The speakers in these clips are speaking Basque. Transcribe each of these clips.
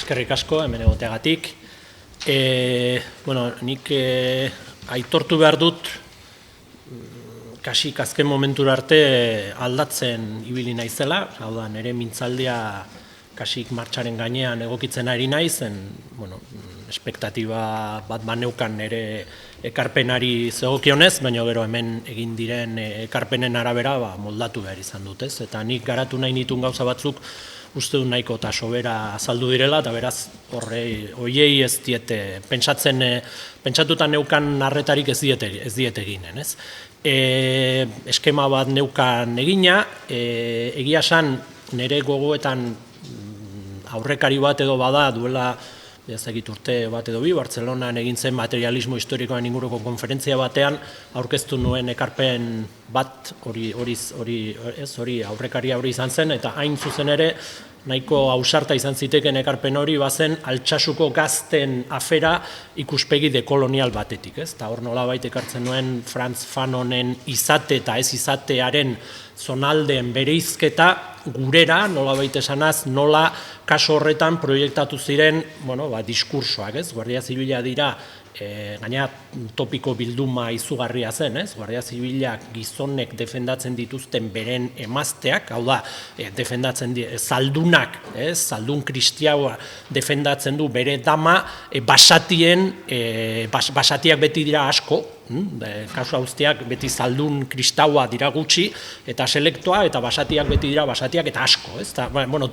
Eskerrik asko, hemen egoteagatik. Nik aitortu behar dut, kasik azken momentura arte aldatzen ibili naizela, hau da, nire mintzaldia kasik martxaren gainean egokitzen ari naizen, espektatiba bat baneukan nire ekarpenari zegokionez, baina gero hemen egin diren ekarpenen arabera moldatu behar izan dut, ez? Eta nik garatu nahi nituen gauza batzuk uste du nahiko eta sobera azaldu direla, eta beraz hoiei ez diete, pentsatuta neukan arretarik ez diete eginen, ez? Eskema bat neukan egina, egia esan nire gogoetan aurrekari bat edo bada duela ezagik urte bat edo bi, Bartzelonan egin zen materialismo historikoan inguruko konferentzia batean aurkeztu nuen ekarpen bat hori aurrekaria hori izan zen, eta hain zuzen ere nahiko ausarta izan ziteken ekarpen hori bazen Altsasuko gazten afera ikuspegi dekolonial batetik, ez? Eta hor nolabait ekartzen nuen Frantz Fanonen izate eta ez izatearen zonaldeen bereizketa gurera, nolabait esanaz, nola kaso horretan proiektatu ziren, diskursoak, ez? Guardia Zibila dira, gaina topiko bilduma izugarria zen, ez? Guardia Zibilak gizonek defendatzen dituzten beren emazteak, hau da, defendatzen zaldunak, zaldun kristiaua defendatzen du bere dama, basatiak beti dira asko, kasu guztiak beti zaldun kristaua dira gutxi, eta selektoa, eta basatiak beti dira basatiak eta asko, ez?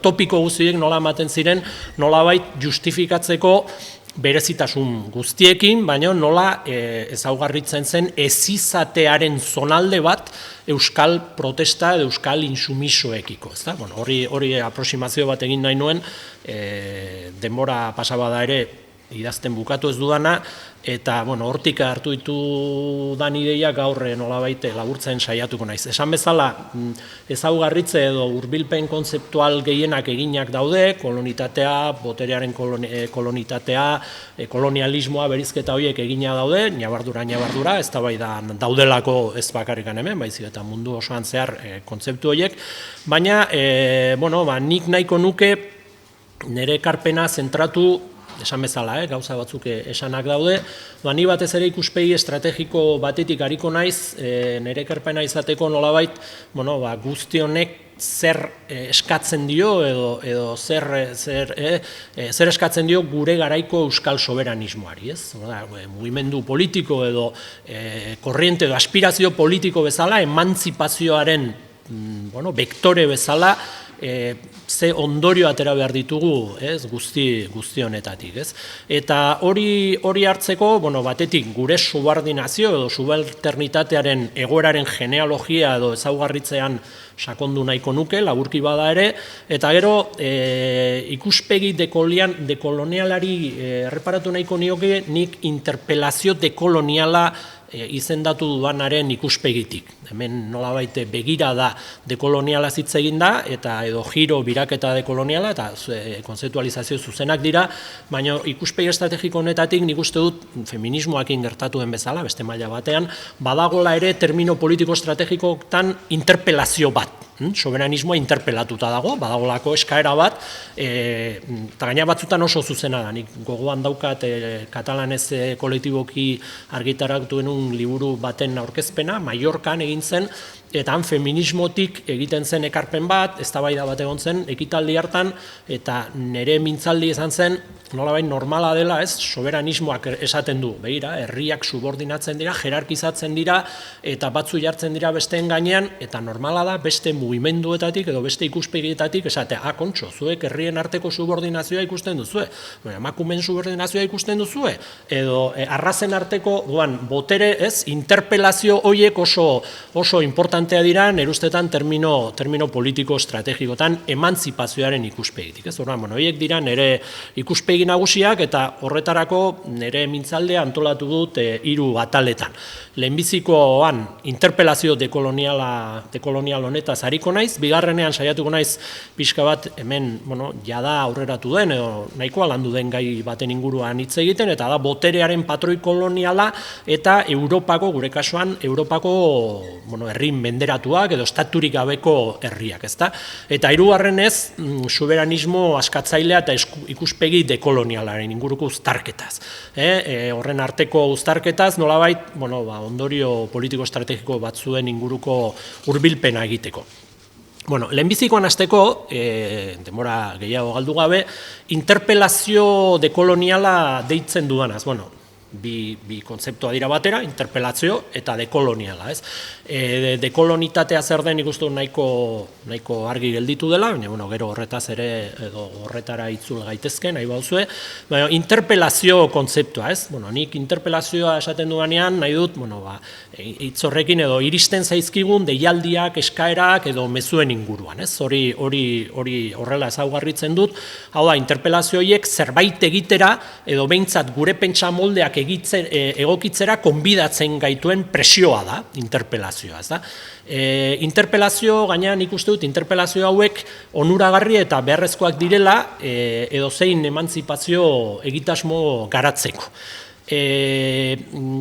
Topiko guztiek nola ematen ziren, nolabait justifikatzeko berezitasun guztiekin, baina nola ezaugarritzen zen ezizatearen zonalde bat euskal protesta edo euskal insumisoekiko. Hori aproximazio bat egin nahi nuen, denbora pasabada ere idazten bukatu ez dudana, eta hortik hartu ditudan ideia gaur nolabait laburtzen saiatuko naiz. Esan bezala, ezaugarritze edo hurbilpen kontzeptual gehienak eginak daude, kolonitatea, boterearen kolonitatea, kolonialismoa, berizketa horiek egina daude, ñabardura, ez da bai da daudelako ez bakarrikan hemen, baizik eta mundu osoan zehar kontzeptu horiek, baina nik nahiko nuke nire ekarpena zentratu, esan bezala, gauza batzuk esanak daude, ni batez ere ikuspegi estrategiko batetik hariko naiz, nire ekarpena izateko nolabait, guzti honek zer eskatzen dio edo zer eskatzen dio gure garaiko euskal soberanismoari, ez? Mugimendu politiko edo korriente edo aspirazio politiko bezala, emantzipazioaren vektore bezala, ze ondorio atera behar ditugu guzti honetatik. Eta hori hartzeko, batetik gure subordinazio edo subalternitatearen egoeraren genealogia edo ezaugarritzean sakondu nahiko nuke, laburki bada ere, eta gero ikuspegi dekolonialari erreparatu nahiko nioke nik interpelazio dekoloniala izendatu dudanaren ikuspegitik. Hemen nolabait begira da dekoloniala hitz egin da, eta edo giro biraketa dekoloniala, eta konzeptualizazio zuzenak dira, baina ikuspegi estrategiko honetatik nik uste dut feminismoakin gertatuen bezala, beste maila batean, badagola ere termino politiko estrategikotan interpelazio bat. Soberanismoa interpelatuta dago, badagolako eskaera bat, eta gaina batzutan oso zuzena da. Nik gogoan daukat katalanez kolektiboki argitaratuen liburu baten aurkezpena, Mallorcan egin zen, eta han feminismotik egiten zen ekarpen bat, eztabaida bat egon zen, ekitaldi hartan, eta nire mintzaldi izan zen, nolabait normala dela, soberanismoak esaten du, begira, herriak subordinatzen dira, jerarkizatzen dira, eta batzu jartzen dira besteen gainean, eta normala da beste mugimenduetatik edo beste ikuspegietatik esatea, kontxo, zuek herrien arteko subordinazioa ikusten duzue, emakumeen subordinazioa ikusten duzue, edo arrazen arteko, botere, interpelazio horiek oso importantea dira, nire ustetan termino politiko estrategikotan emantzipazioaren ikuspegitik. Horiek dira nire ikuspegi nagusiak, eta horretarako nire mintzaldea antolatu dut 3 ataletan. Lehenbizikoan interpelazio dekolonial honetaz hariko naiz, bigarrenean saiatuko naiz pixka bat hemen jada aurreratu den, edo nahikoa landu den gai baten inguruan hitz egiten, eta da boterearen patroi koloniala eta Europako, gure kasuan, Europako herri menderatuak edo estaturik gabeko herriak, ezta? Eta hirugarrenez, soberanismo askatzailea eta ikuspegi dekolonialaren inguruko uztarketaz. Horren arteko uztarketaz, nolabait, ondorio politiko estrategiko batzuen inguruko hurbilpena egiteko. Lehenbizikoan hasteko, denbora gehiago galdu gabe, interpelazio dekoloniala deitzen dudanaz. Bi kontzeptua dira batera, interpelazio eta dekoloniala. Dekolonitatea zer den ikustu nahiko argi gelditu dela, baina gero horretaz ere edo horretara itzul gaitezke, nahi bauzue. Interpelazio kontzeptua, nik interpelazioa esaten dudanean, nahi dut, hitz horrekin edo iristen zaizkigun deialdiak, eskaerak edo mezuen inguruan. Hori horrela ezaugarritzen dut, hau da, interpelazio horiek zerbait egitera edo behintzat gure pentsa moldeak egokitzera konbidatzen gaituen presioa da, interpelazioa. Interpelazio, gainean ikuste dut, interpelazio hauek onuragarri eta beharrezkoak direla edozein emantzipazio egitasmo garatzeko.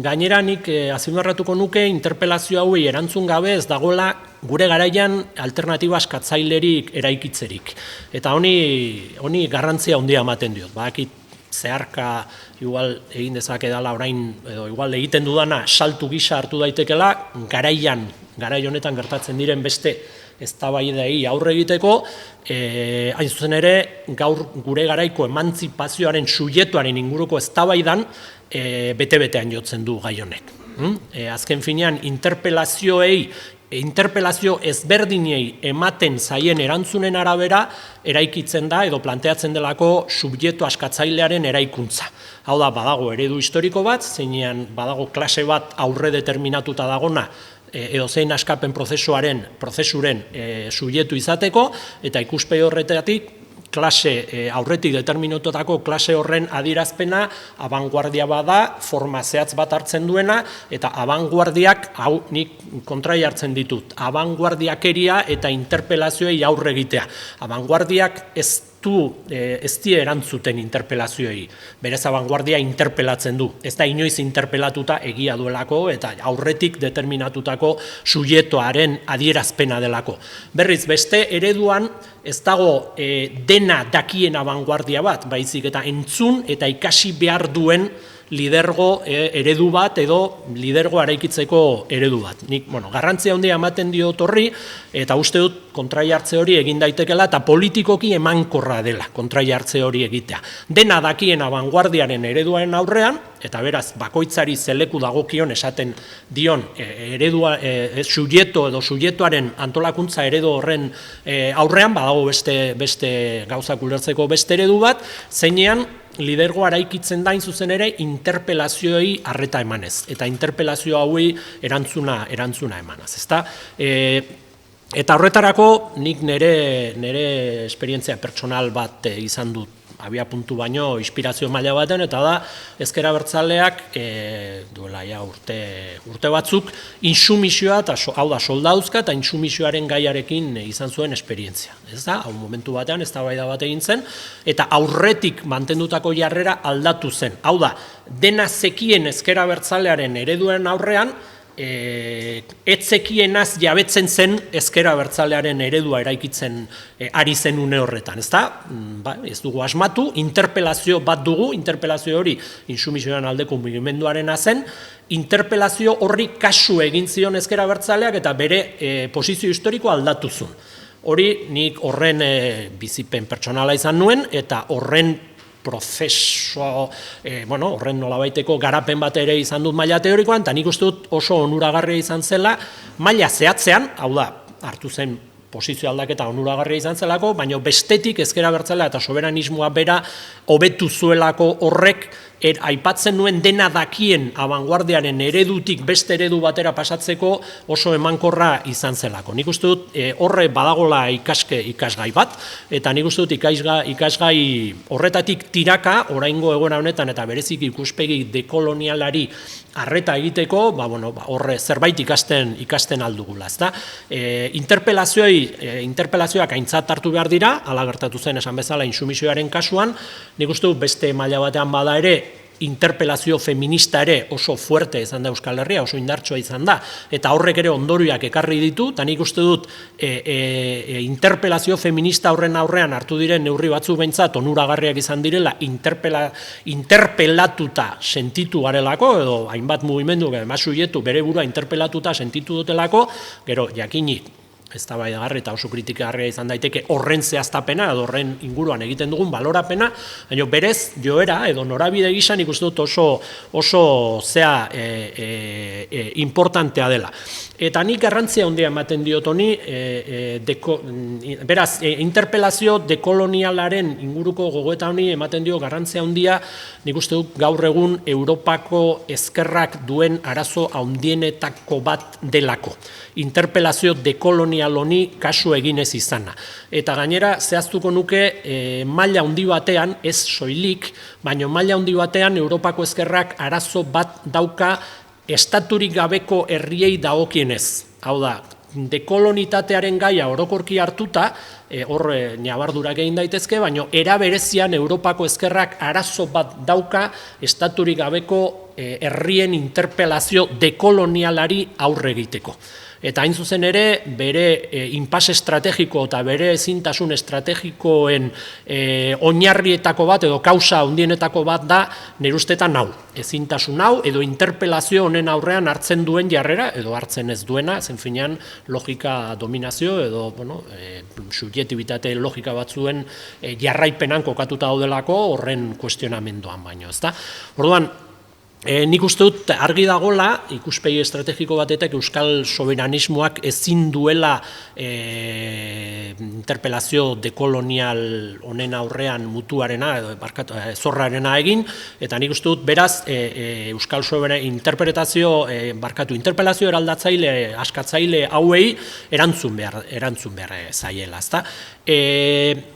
Gainera nik azpimarratuko nuke interpelazio hauei erantzun gabe ez dagoela gure garaian alternatiba askatzailerik eraikitzerik. Eta honi garrantzia handia ematen diot. Badakit zeharka igual egin dezake dela orain, edo igual egiten dudana saltu gisa hartu daitekela, garai honetan gertatzen diren beste eztabaidei aurre egiteko, hain zuzen ere, gaur gure garaiko emantzipazioaren subjektuaren inguruko eztabaidan bete-betean jotzen du gai honek. Azken finean, interpelazio ezberdinei ematen zaien erantzunen arabera eraikitzen da edo planteatzen delako subjektu askatzailearen eraikuntza. Hau da, badago eredu historiko bat, zeinean badago klase bat aurre determinatuta dagona edo zein askapen prozesuren subjektu izateko, eta ikuspegi horretatik klase aurretik determinatutako klase horren adierazpena abanguardia bada, forma zehatz bat hartzen duena, eta abanguardiak, hau nik kontrai hartzen ditut, abanguardiakeria eta interpelazioei aurre egitea. Abanguardiak ez die erantzuten interpelazioei, berez abanguardia interpelatzen du, ez da inoiz interpelatuta egia duelako eta aurretik determinatutako subjektuaren adierazpena delako. Berriz, beste ereduan ez dago dena dakien abanguardia bat, baizik eta entzun eta ikasi behar duen lidergo eredu bat edo lidergo eraikitzeko eredu bat. Nik, garrantzia handia ematen diot horri, eta uste dut kontrai hartze hori egin daitekela eta politikoki emankorra dela kontrai hartze hori egitea. Dena dakien abanguardiaren ereduaren aurrean, eta beraz, bakoitzari zeleku dagokion esaten dion eredua, subjektu edo subjektuaren antolakuntza eredu horren aurrean, badago beste gauzak ulertzeko beste eredu bat, zeinean lidergoa eraikitzen da zuzen ere interpelazioei arreta emanez, eta interpelazio hauei erantzuna emanaz, ezta? Eta horretarako nik nire esperientzia pertsonal bat izan dut abia puntu baino inspirazio maila baten, eta da ezker abertzaleak duela ja urte batzuk intsumisioa, eta hau da soldauzka eta intsumisioaren gaiarekin izan zuen esperientzia. Ez da, hau momentu batean eztabaida bat egin zen, eta aurretik mantendutako jarrera aldatu zen. Hau da, dena zekien ezker abertzalearen ereduen aurrean, etzekienaz jabetzen zen ezker abertzalearen eredua eraikitzen ari zen une horretan, ezta? Ez dugu asmatu, interpelazio bat dugu, interpelazio hori intsumisioaren aldeko mugimenduarena zen, interpelazio horri kasu egin zion ezker abertzaleak eta bere posizio historiko aldatu zuen. Hori nik horren bizipen pertsonala izan nuen, eta horren prozesua, horren nolabaiteko garapen bat ere izan dut maila teorikoan, eta nik uste dut oso onuragarria izan zela, maila zehatzean, hau da, hartu zen posizio aldaketa onuragarria izan zelako, baina bestetik ezker abertzalea eta soberanismoa bera hobetu zuelako horrek, aipatzen nuen dena dakien abanguardiaren eredutik beste eredu batera pasatzeko oso emankorra izan zelako. Nik uste dut horre badagola ikasgai bat, eta nik uste dut ikasgai horretatik tiraka, oraingo egoera honetan eta berezik ikuspegi dekolonialari arreta egiteko, horre zerbait ikasten aldugula. Interpelazioak aintzat hartu behar dira, hala gertatu zen esan bezala intsumisioaren kasuan, nik uste dut beste maila batean bada ere, interpelazio feminista ere oso fuerte izan da Euskal Herria, oso indartsua izan da, eta horrek ere ondorioak ekarri ditu, eta nik uste dut interpelazio feminista horren aurrean hartu diren neurri batzu behintzat onuragarriak izan direla interpelatuta sentitu garelako, edo hainbat mugimendu, masuietu bere burua interpelatuta sentitu dutelako, gero jakinik, eztabaidagarri eta oso kritikagarria izan daiteke horren zehaztapena edo horren inguruan egiten dugun balorapena, baina berez joera edo norabide gisa nik uste dut oso importantea dela. Eta nik garrantzia handia ematen diot honi, beraz, interpelazio dekolonialaren inguruko gogoeta honi ematen dio garrantzia handia, nik uste dut gaur egun Europako ezkerrak duen arazo handienetako bat delako. Interpelazio dekolonial honi kasu eginez izana. Eta gainera, zehaztuko nuke maila handi batean, ez soilik, baina maila handi batean Europako ezkerrak arazo bat dauka estaturik gabeko herriei dagokienez. Hau da, dekolonitatearen gaia orokorki hartuta, hor nabardurak egin daitezke, baina era berezian Europako ezkerrak arazo bat dauka estaturik gabeko herrien interpelazio dekolonialari aurre egiteko. Eta hain zuzen ere, bere inpas estrategiko eta bere ezintasun estrategikoen oinarrietako bat edo kausa handienetako bat da nire ustetan hau. Ezintasun hau edo interpelazio honen aurrean hartzen duen jarrera edo hartzen ez duena, zen finean logika dominazio edo subjektibitate logika batzuen jarraipenan kokatuta daudelako horren kuestionamenduan baino, ezta? Orduan, nik uste dut argi dagola, ikuspegi estrategiko batetek euskal soberanismoak ezin duela interpelazio dekolonial honen aurrean mutuarena edo zorrarena egin, eta nik uste dut beraz euskal interpelazio eraldatzaile, askatzaile hauei erantzun behar zaiela, ezta?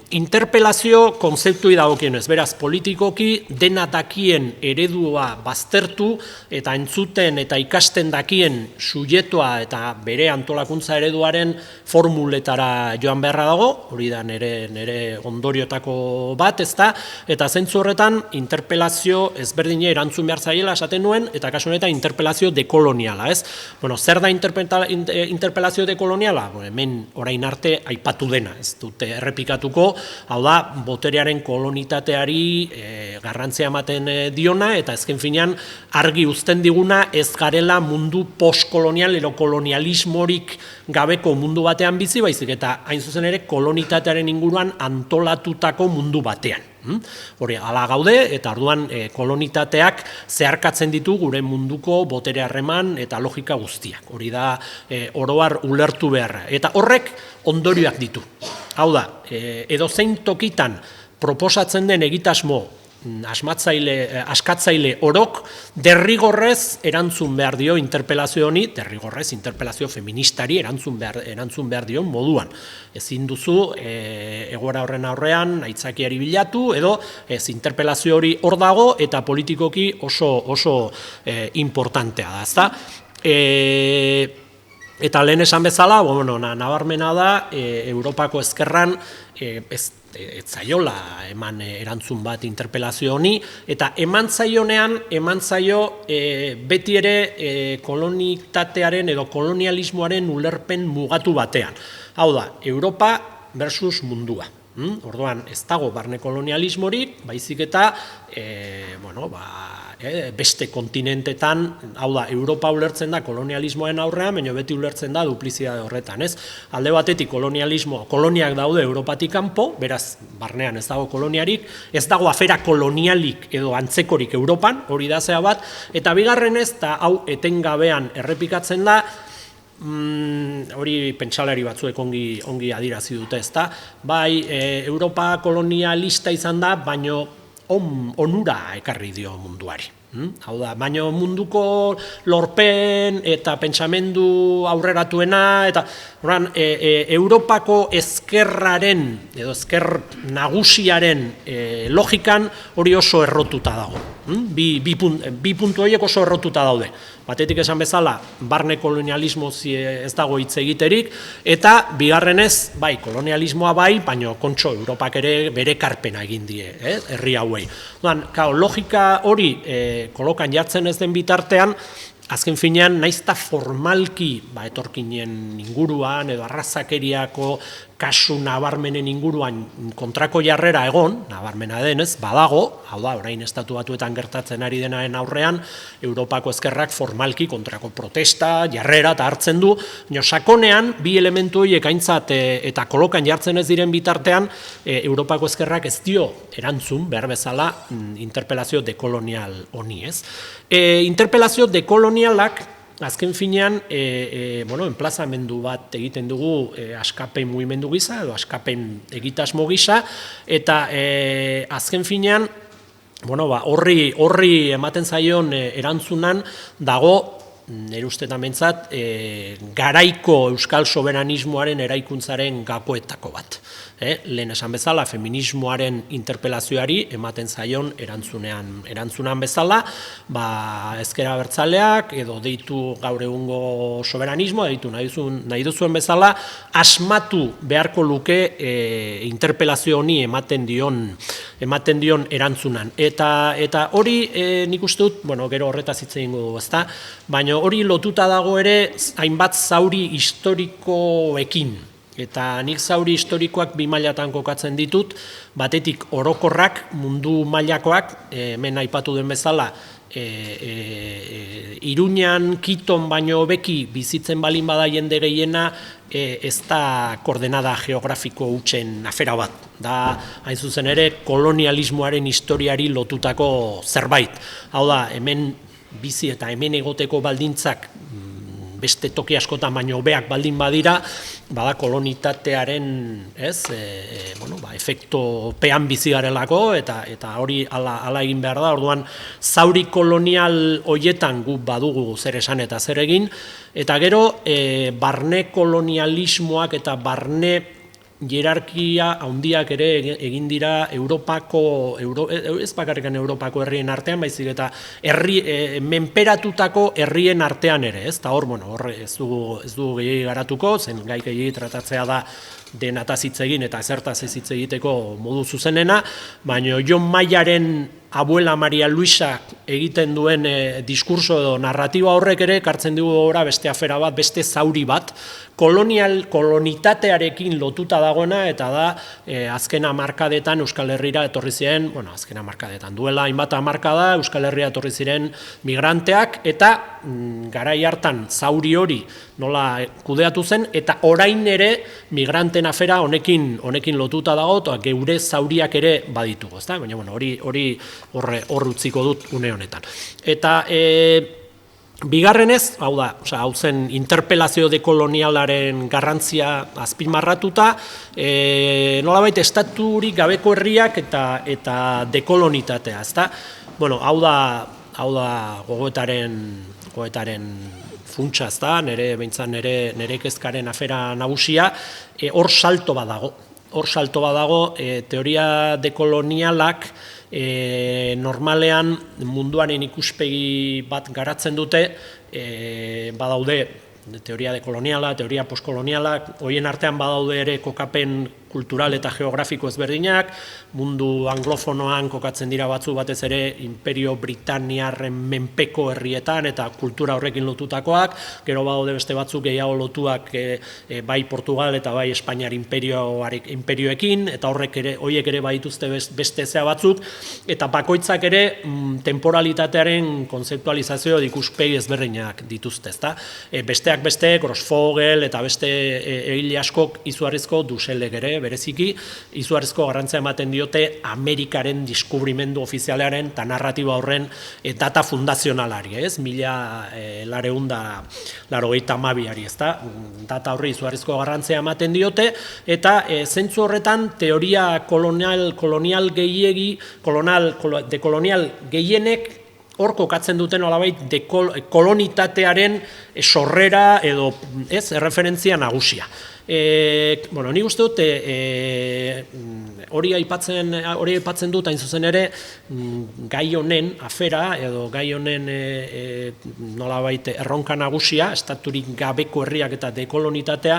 Interpelazio konzeptui dagokienez, beraz, politikoki dena dakien eredua baztertu eta entzuten eta ikasten dakien subjektua eta bere antolakuntza ereduaren formuletara joan beharra dago, hori da nire ondorioetako bat, ezta, eta zentzu horretan interpelazio ezberdine erantzun behar zaiela esaten nuen, eta kasu honetan interpelazio dekoloniala, ez? Bueno, zer da interpelazio dekoloniala? Hemen orain arte aipatu dena, ez dute errepikatuko, hau da, boterearen kolonitateari garrantzia ematen diona, eta ezken finean argi uzten diguna ez garela mundu postkolonial edo kolonialismorik gabeko mundu batean bizi, baizik eta hain zuzen ere kolonitatearen inguruan antolatutako mundu batean. Hori, ala gaude, eta orduan kolonitateak zeharkatzen ditu gure munduko botere harreman eta logika guztiak. Hori da oroar ulertu beharra. Eta horrek ondorioak ditu. Hau da, edozein tokitan proposatzen den egitasmo askatzaile orok derrigorrez erantzun behar dio interpelazio honi, derrigorrez interpelazio feministari erantzun behar dio moduan. Ezin duzu egoera horren aurrean aitzakiari bilatu edo ez interpelazio hori hor dago eta politikoki oso importantea da, ezta? Eta lehen esan bezala, nabarmena da, Europako ezkerran ez zaiola eman erantzun bat interpelazio honi, eta eman zaio beti ere kolonitatearen edo kolonialismoaren ulerpen mugatu batean. Hau da, Europa versus mundua. Orduan, ez dago barne kolonialismorik, baizik eta beste kontinentetan, hau da, Europa ulertzen da kolonialismoen aurrean, baina beti ulertzen da duplizitate horretan, ez? Alde batetik koloniak daude Europatik kanpo, beraz, barnean ez dago koloniarik, ez dago afera kolonialik edo antzekorik Europan, hori da zea bat, eta bigarrenez, eta hau etengabean errepikatzen da, hori pentsalari batzuek ongi adirazi dute, ezta? Bai, Europa kolonialista izan da, baino onura ekarri dio munduari. Hau da, baino munduko lorpen eta pentsamendu aurreratuena, eta Europako ezkerraren, edo ezker nagusiaren logikan hori oso errotuta dago. Bi puntu horiek oso errotuta daude. Batetik esan bezala, barne kolonialismo ez dago hitz egiterik, eta bigarrenez, bai, kolonialismoa bai, baina kontxo, Europak ere bere karpena egin die, herri hauei. Logika hori kolokan jartzen ez den bitartean, azken finean, naiz eta formalki etorkinen inguruan edo arrazakeriako kasu nabarmenen inguruan kontrako jarrera egon, nabarmena denez, badago, hau da, orain estatu batuetan gertatzen ari denaren aurrean, Europako ezkerrak formalki kontrako protesta, jarrera eta hartzen du, sakonean, bi elementu horiek aintzat eta kolokan jartzen ez diren bitartean, Europako ezkerrak ez dio erantzun, behar bezala, interpelazio dekolonial honi, ez? Interpelazio dekolonialak, azken finean, enplazamendu bat egiten dugu askapen mugimendu gisa, edo askapen egitasmo gisa, eta azken finean, horri ematen zaion erantzunan dago, nire ustetan bentsat, garaiko euskal soberanismoaren eraikuntzaren gakoetako bat. Lehen esan bezala, feminismoaren interpelazioari ematen zaion erantzunan bezala, ezker abertzaleak, edo deitu gaur egungo soberanismoa, deitu nahi duzuen bezala, asmatu beharko luke interpelazio honi ematen dion erantzunan. Eta hori nik uste dut, gero horretaz hitz egingo dugu, ezta? Baina hori lotuta dago ere hainbat zauri historikoekin. Eta nik zauri historikoak bi mailatan kokatzen ditut, batetik orokorrak, mundu mailakoak, hemen aipatu den bezala, Iruñan, Kiton baino hobeki bizitzen balin bada jende gehiena, ez da koordenada geografiko hutsen afera bat. Da, hain zuzen ere, kolonialismoaren historiari lotutako zerbait. Hau da, hemen bizi eta hemen egoteko baldintzak beste toki askotan baino hobeak baldin badira, bada kolonitatearen, efektopean bizi garelako, eta hori hala egin behar da. Orduan, zauri kolonial hoietan guk badugu zer esan eta zer egin, eta gero, barne kolonialismoak eta barne hierarkia handiak ere egin dira ez bakarrikan Europako herrien artean, baizik eta menperatutako herrien artean ere, ez? Eta hor ez dugu gehiagi garatuko, zen gai gehiagi tratatzea da denataz hitz egin eta ezertaz ez hitz egiteko modu zuzenena, baina Jon Maiaren abuela Maria Luisa egiten duen diskurso edo narratiba horrek ere kartzen dugu gora beste afera bat, beste zauri bat, kolonitatearekin lotuta dagoena, eta da azken hamarkadetan Euskal Herrira etorri ziren, azken hamarkadetan duela hainbat hamarkada Euskal Herrira etorri ziren migranteak, eta garai hartan zauri hori nola kudeatu zen, eta orain ere migranten afera honekin lotuta dago, eta geure zauriak ere baditugu, ezta? Baina hori hor utziko dut une honetan. Eta bigarrenez, hau zen interpelazio dekolonialaren garrantzia azpimarratuta, nolabait estaturik gabeko herriak eta dekolonitatea, ezta? Hau da gogoetaren funtsa, ezta? Nire kezkaren afera nagusia, hor salto badago, teoria dekolonialak normalean munduaren ikuspegi bat garatzen dute, badaude teoria dekoloniala, teoria postkoloniala, horien artean badaude ere kokapen kultural eta geografiko ezberdinak, mundu anglofonoan kokatzen dira batzu batez ere Imperio Britaniarren menpeko herrietan eta kultura horrekin lotutakoak, gero badaude beste batzuk gehiago lotuak bai Portugal eta bai Espainiar imperioekin, eta horiek ere badituzte beste zea batzuk, eta bakoitzak ere temporalitatearen konzeptualizazio ikuspegi ezberdinak dituzte, ezta? Besteak beste, Grossfogel eta beste egile askok izugarrizko Duselek ere, bereziki, izugarrizko garrantzia ematen diote Amerikaren deskubrimendu ofizialaren eta narratiba horren data fundazionalari, ez? 1982ari, ezta? Data horri izugarrizko garrantzia ematen diote, eta zentzu horretan teoria dekolonial gehienek hor kokatzen duten nolabait kolonitatearen sorrera edo erreferentzia nagusia. Bueno, nik uste dut hori aipatzen dut hain zuzen ere gai honen afera edo gai honen nolabait erronka nagusia, estaturik gabeko herriak eta dekolonitatea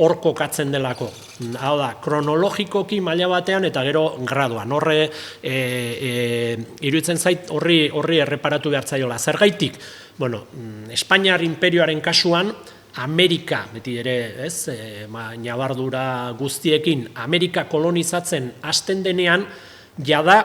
hor kokatzen delako. Hau da, kronologikoki maila batean eta gero graduan. Horre iruditzen zait horri erreparatu behar zaiola. Zergaitik, bueno, Espainiar imperioaren kasuan, Amerika, beti ere, nabardura guztiekin, Amerika kolonizatzen hasten denean, jada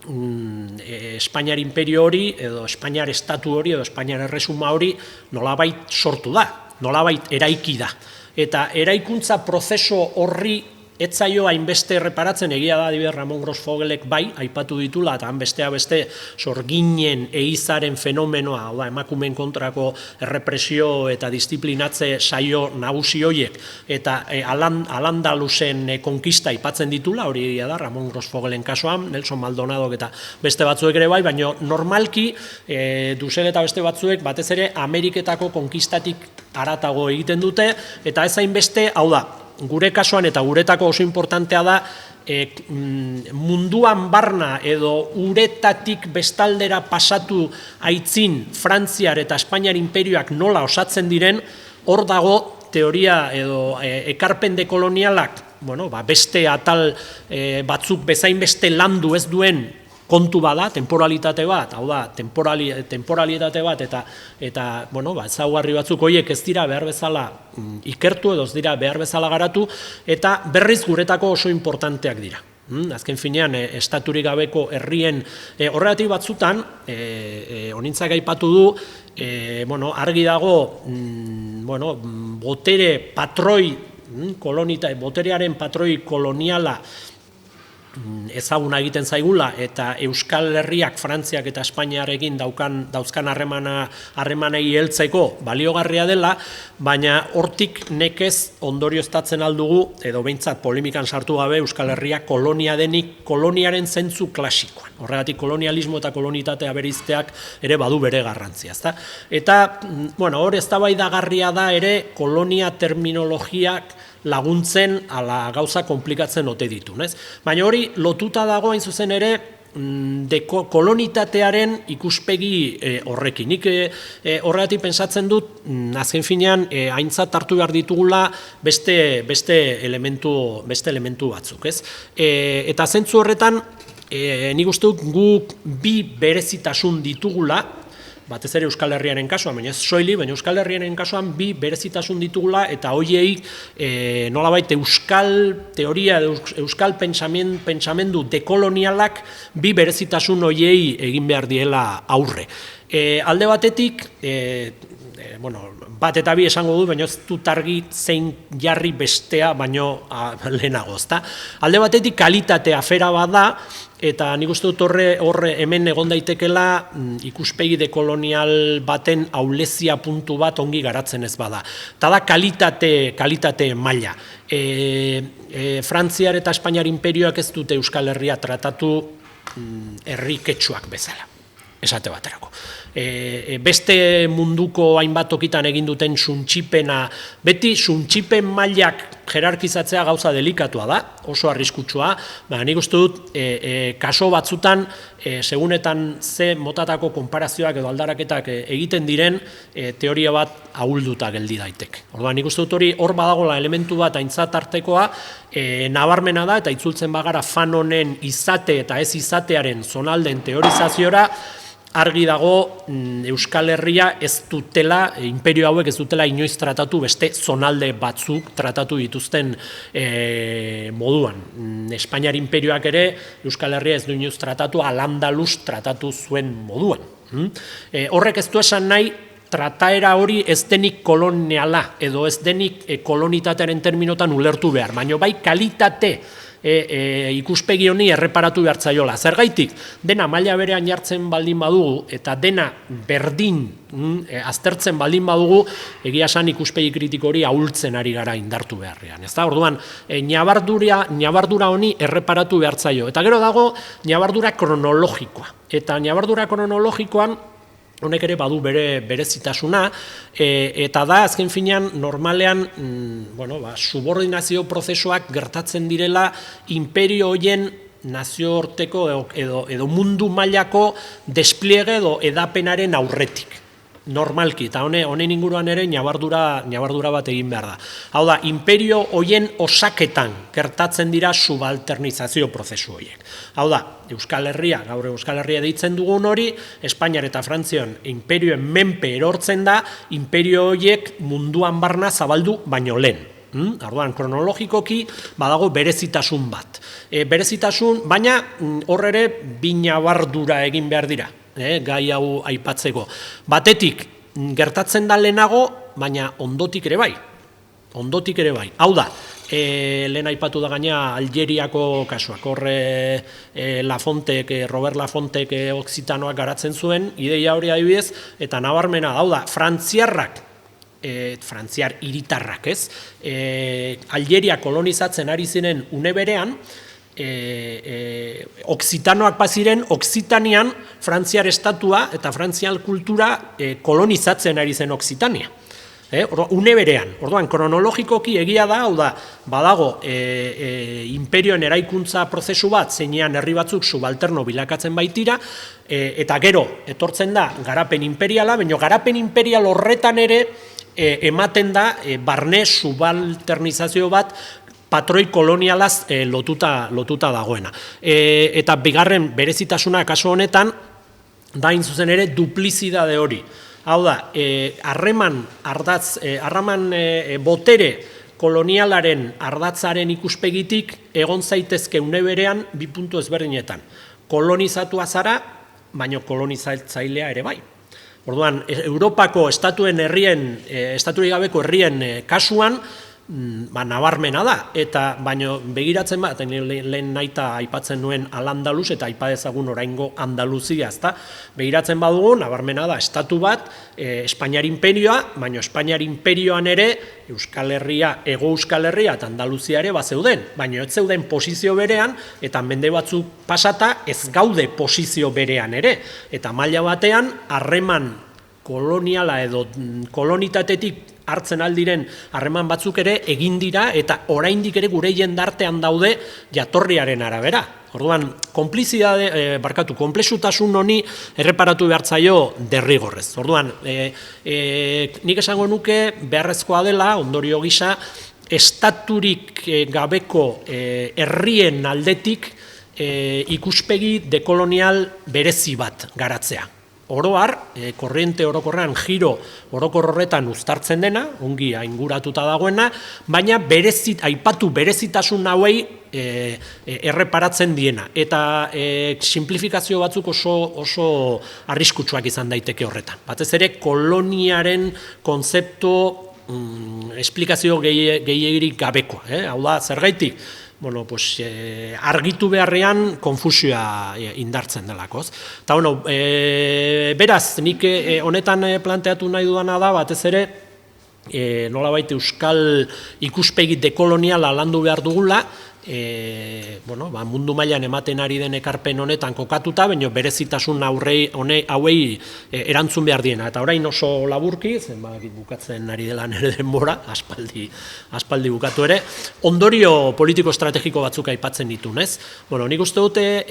Espainiar imperio hori, edo Espainiar estatu hori, edo Espainiar erresuma hori, nolabait sortu da, nolabait eraiki da. Eta eraikuntza prozeso horri etzaio hainbeste erreparatzen, egia da adibidez Ramon Grosfogelek bai, aipatu ditula, eta besteak beste sorginen ehizaren fenomenoa, hau da, emakumeen kontrako errepresio eta disiplinatze saio nagusi horiek, eta Al-Andalusen konkista aipatzen ditula, hori egia da, Ramon Grosfogelen kasuan, Nelson Maldonadok eta beste batzuek ere bai, baina normalki Dussel eta beste batzuek batez ere Ameriketako konkistatik haratago egiten dute, eta ez hainbeste, hau da, gure kasuan eta guretako oso importantea da munduan barna edo uretatik bestaldera pasatu aitzin Frantziar eta Espainiar imperioak nola osatzen diren, hor dago teoria edo ekarpen dekolonialak, bueno, beste atal batzuk bezain beste landu ez duen kontu bada, temporalitate bat, hau da, temporalitate bat eta bueno, ezaugarri batzuk horiek ez dira behar bezala ikertu edo ez dira behar bezala garatu eta berriz guretako oso importanteak dira. Azken finean, estaturik gabeko herrien horregatik batzutan, honintzak aipatu du, argi dago, boterearen patroi koloniala ezaguna egiten zaigula eta Euskal Herriak Frantziak eta Espainiarekin dauzkan harremanei heltzeko baliogarria dela, baina hortik nekez ondorioztatzen aldugu, edo behintzat polemikan sartu gabe Euskal Herria kolonia denik koloniaren zentzu klasikoan. Horregatik kolonialismo eta kolonitatea bereizteak ere badu bere garrantzia. Eta hor eztabaidagarria da ere kolonia terminologiak laguntzen ala gauza komplikatzen ote ditu. Baina hori lotuta dago hain zuzen ere kolonitatearen ikuspegi horrekin. Nik horregatik pensatzen dut, azken finean, aintzat hartu behar ditugula beste elementu batzuk. Eta zentzu horretan, nik uste dut guk bi berezitasun ditugula, batez ere Euskal Herriaren kasuan, baina ez soilik, baina Euskal Herriaren kasuan bi berezitasun ditugula eta horiei nolabait euskal teoria, euskal pentsamendu dekolonialak bi berezitasun horiei egin behar diela aurre. Alde batetik, bat eta bi esango du, baina ez dut argi zein jarri bestea baino lehenago. Alde batetik kalitate afera bat da, eta nik uste dut horre hemen egon daitekela ikuspegi dekolonial baten aulezia puntu bat ongi garatzen ez bada. Eta da kalitate maila. Frantziar eta Espainiar imperioak ez dute Euskal Herria tratatu herri ketxuak bezala, esate baterako. Beste munduko hainbat tokitan egin duten suntsipena, beti suntsipen mailak jerarkizatzea gauza delikatua da, oso arriskutsua, nik uste dut kaso batzutan, segunetan ze motatako konparazioak edo aldaraketak egiten diren, teoria bat ahulduta geldi daitek. Orduan, nik uste dut hor badagola elementu bat aintzat artekoa, nabarmena da, eta itzultzen bagara fan honen izate eta ez izatearen zonalden teorizaziora, argi dago Euskal Herria ez dutela, imperio hauek ez dutela inoiz tratatu beste zonalde batzuk tratatu dituzten moduan. Espainiar imperioak ere Euskal Herria ez du inoiz tratatu, Al-Andalus tratatu zuen moduan. Horrek ez du esan nahi, trataera hori ez denik koloniala edo ez denik kolonitatearen terminotan ulertu behar, baina bai kalitate ikuspegi honi erreparatu behar zaiola. Zergaitik, dena maila berean jartzen baldin badugu, eta dena berdin aztertzen baldin badugu, egia esan ikuspegi kritiko hori ahultzen ari gara indartu beharrean. Ez da, orduan, ñabardura honi erreparatu behar zaio. Eta gero dago, ñabardura kronologikoa. Eta ñabardura kronologikoan, honek ere badu berezitasuna, eta da, azken finean, normalean, subordinazio prozesuak gertatzen direla imperio hoien nazioarteko edo mundu mailako despliege edo edapenaren aurretik. Normalki, eta honen inguruan ere ñabardura bat egin behar da. Hau da, imperio hoien osaketan gertatzen dira subalternizazio prozesu horiek. Hau da, Euskal Herria, gaur Euskal Herria deitzen dugun hori, Espainiar eta Frantzian imperioen menpe erortzen da, imperio horiek munduan barna zabaldu baino lehen. Orduan, kronologikoki badago berezitasun bat. Berezitasun, baina hor ere bi ñabardura egin behar dira. Gai hau aipatzeko. Batetik, gertatzen da lehenago, baina ondotik ere bai. Ondotik ere bai. Hau da, lehen aipatu da gaina Algeriako kasuak. Horre Robert Lafontek oksitanoak garatzen zuen, ideia hori adibidez, eta nabarmena, hau da, frantziarrak, frantziar hiritarrak, ez? Algeria kolonizatzen ari ziren une berean, oksitanoak baziren, Oksitanian Frantziar estatua eta Frantzial kultura kolonizatzen ari zen Oksitania. Une berean, orduan, kronologikoki egia da, hau da, badago imperioen eraikuntza prozesu bat, zeinean herri batzuk subalterno bilakatzen baitira, eta gero, etortzen da, garapen imperiala, baina garapen imperial horretan ere ematen da barne subalternizazio bat patroi kolonialaz lotuta dagoena. Eta bigarren berezitasuna kasu honetan, da zuzen ere duplizidade hori. Hau da, harreman botere kolonialaren ardatzaren ikuspegitik egon zaitezke une berean bi puntu ezberdinetan. Kolonizatua zara, baina kolonizatzailea ere bai. Orduan, Europako estaturik gabeko herrien kasuan, nabarmena da, eta baino begiratzen bat, lehen naita aipatzen nuen Al-Andalus eta aipadezagun oraingo Andaluzia, ezta? Begiratzen badugu, nabarmena da, estatu bat, Espainiar imperioa, baino Espainiar imperioan ere Euskal Herria, Hego Euskal Herria eta Andaluzia ere bazeuden, baino ez zeuden posizio berean, eta mende batzuk pasata ez gaude posizio berean ere, eta maila batean harreman koloniala edo kolonitatetik hartzen aldiren harreman batzuk ere egin dira eta oraindik ere gure jendartean daude jatorriaren arabera. Orduan, konplexutasun honi erreparatu behar zaio derrigorrez. Orduan, nik esango nuke beharrezkoa dela, ondorio gisa, estaturik gabeko herrien aldetik ikuspegi dekolonial berezi bat garatzea. Oroar, korriente orokorrean giro orokor horretan uztartzen dena, ongi inguratuta dagoena, baina aipatu berezitasun hauei erreparatzen diena. Eta simplifikazio batzuk oso arriskutsuak izan daiteke horretan. Batez ere, koloniaren konzeptu esplikazio gehiegirik gabekoa. Hau da, zergaitik? Argitu beharrean konfusioa indartzen delakoz. Eta, beraz, nik honetan planteatu nahi dudana da, batez ere, nolabait euskal ikuspegi dekoloniala landu behar dugula, mundu mailan ematen ari den ekarpen honetan kokatuta, baina berezitasun hauei erantzun behar diena. Eta orain oso laburki, zenbakit bukatzen ari dela nire denbora, aspaldi bukatu ere, ondorio politiko estrategiko batzuk aipatzen ditu, ez? Nik uste dute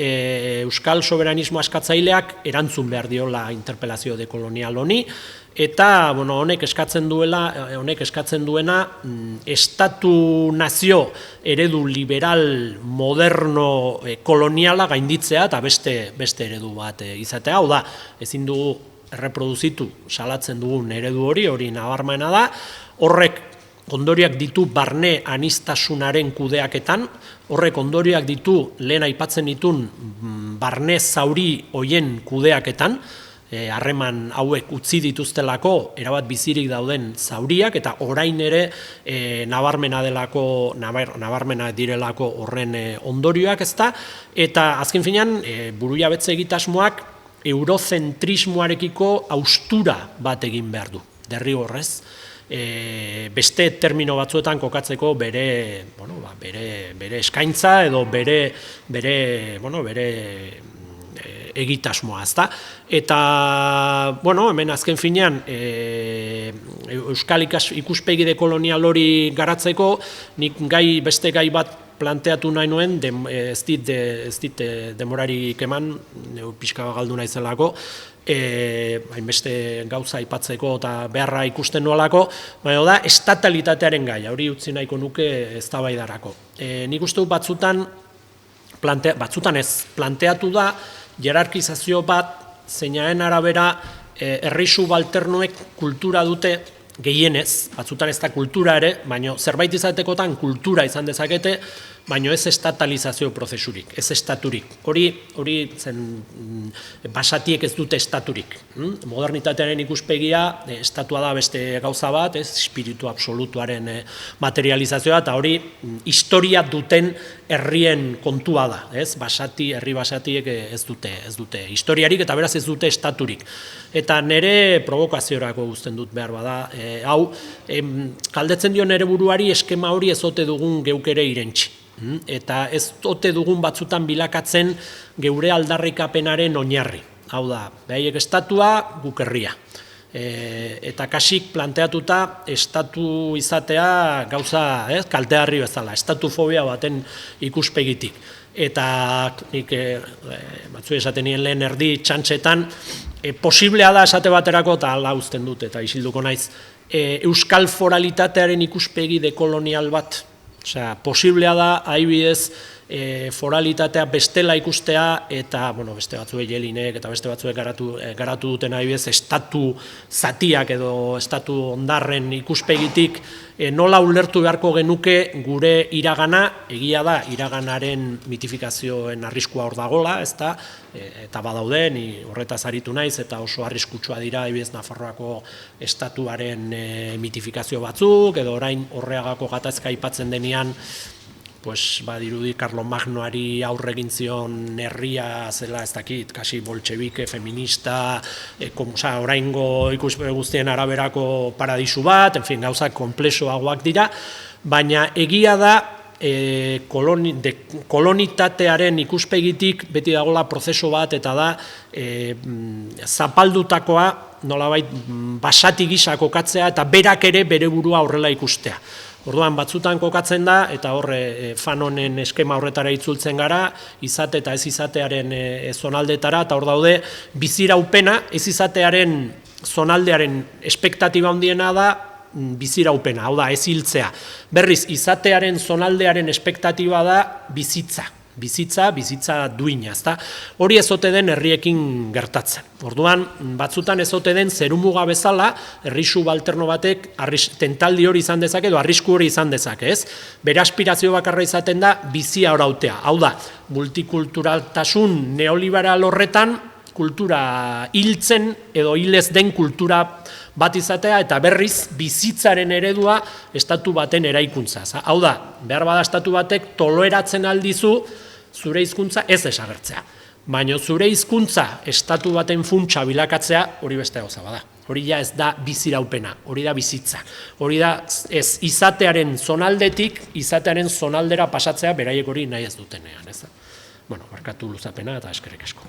euskal soberanismo askatzaileak erantzun behar diola interpelazio dekolonial honi, eta honek eskatzen duena estatu-nazio eredu liberal moderno koloniala gainditzea eta beste eredu bat izatea. Hau da, ezin dugu erreproduzitu salatzen dugun eredu hori nabarmena da, horrek ondorioak ditu barne anistasunaren kudeaketan, horrek ondorioak ditu lehen aipatzen ditun barne zauri hoien kudeaketan, harreman hauek utzi dituztelako erabat bizirik dauden zauriak eta orain ere nabarmena direlako horren ondorioak, ezta, eta azken finean burujabetze egitasmoak eurozentrismoarekiko haustura bat egin behar du, derrigorrez. Beste termino batzuetan kokatzeko bere eskaintza edo bere egitasmoa, ezta? Eta, hemen azken finean, euskal ikuspegi dekolonial hori garatzeko, nik beste gai bat planteatu nahi nuen, ez dit demorarik eman, pixka galdu naizelako, hainbeste gauza aipatzeko eta beharra ikusten nuelako, baina da, estatalitatearen gai, hori utzi nahiko nuke eztabaidarako. Nik uste dut batzutan ez, planteatu da, jerarkizazio bat, zeinaren arabera, herri subalternoek kultura dute gehienez, batzutan ez da kultura ere, baina zerbait izatekotan kultura izan dezakete, baina ez estatalizazio prozesurik, ez estaturik. Hori zen basatiek ez dute estaturik. Modernitatearen ikuspegia, estatua da beste gauza bat, espiritu absolutuaren materializazioa, eta hori historia duten herrien kontua da. Herri basatiek ez dute historiarik eta beraz ez dute estaturik. Eta nire provokaziorako guzten dut behar bada, hau, galdetzen dio nire buruari eskema hori ez ote dugun geukere irentsi. Eta ez ote dugun batzutan bilakatzen geure aldarrikapenaren oinarri. Hau da, behaiek estatua, guk herria. Eta kasik planteatuta estatu izatea gauza kaltegarri bezala, estatufobia baten ikuspegitik. Eta nik batzu esaten nien lehen erdi txantxetan, posiblea da esate baterako, eta ala uzten dut, eta isilduko naiz, euskal foralitatearen ikuspegi dekolonial bat. Osea, posiblea da, adibidez, foralitatea bestela ikustea, eta, beste batzuek Jelinek eta beste batzuek garatu duten adibidez, estatu zatiak edo estatu ondarren ikuspegitik, nola ulertu beharko genuke gure iragana, egia da, iraganaren mitifikazioen arriskua hor dagola, eta badaude, ni horretaz aritu naiz, eta oso arriskutsua dira, adibidez, Nafarroako estatuaren mitifikazio batzuk, edo orain Orreagako gatazka aipatzen denean, badirudi Karlomagnoari aurre egin zion herria zela, ez dakit, kasi boltxebike, feminista, oraingo ikuspegi guztien araberako paradisu bat, gauzak konplexoagoak dira, baina egia da kolonitatearen ikuspegitik beti dagoela prozesu bat, eta da zapaldutakoa nolabait basati gisa kokatzea eta berak ere bere burua horrela ikustea. Orduan batzutan kokatzen da, eta horre Fanonen eskema horretara itzultzen gara, izate eta ez izatearen zonaldetara, eta hor daude biziraupena, ez izatearen zonaldearen espektatiba handiena da biziraupena, hau da, ez hiltzea. Berriz, izatearen zonaldearen espektatiba da bizitza duina, ezta? Hori ez ote den herriekin gertatzen. Orduan, batzutan ez ote den zerumuga bezala, herri subalterno batek tentaldi hori izan dezake, edo arrisku hori izan dezake, ez? Bere aspirazio bakarra izaten da bizia orautea. Hau da, multikulturaltasun neoliberal horretan, kultura hiltzen edo hilez den kultura bat izatea, eta berriz bizitzaren eredua estatu baten eraikuntza. Hau da, behar bada estatu batek toleratzen aldizu zure hizkuntza ez desagertzea. Baina zure hizkuntza estatu baten funtsa bilakatzea hori beste gauza bada. Hori ja ez da biziraupena, hori da bizitza. Hori da ez izatearen zonaldetik, izatearen zonaldera pasatzea beraiek hori nahi ez dutenean. Barkatu luzapena eta eskerrik asko.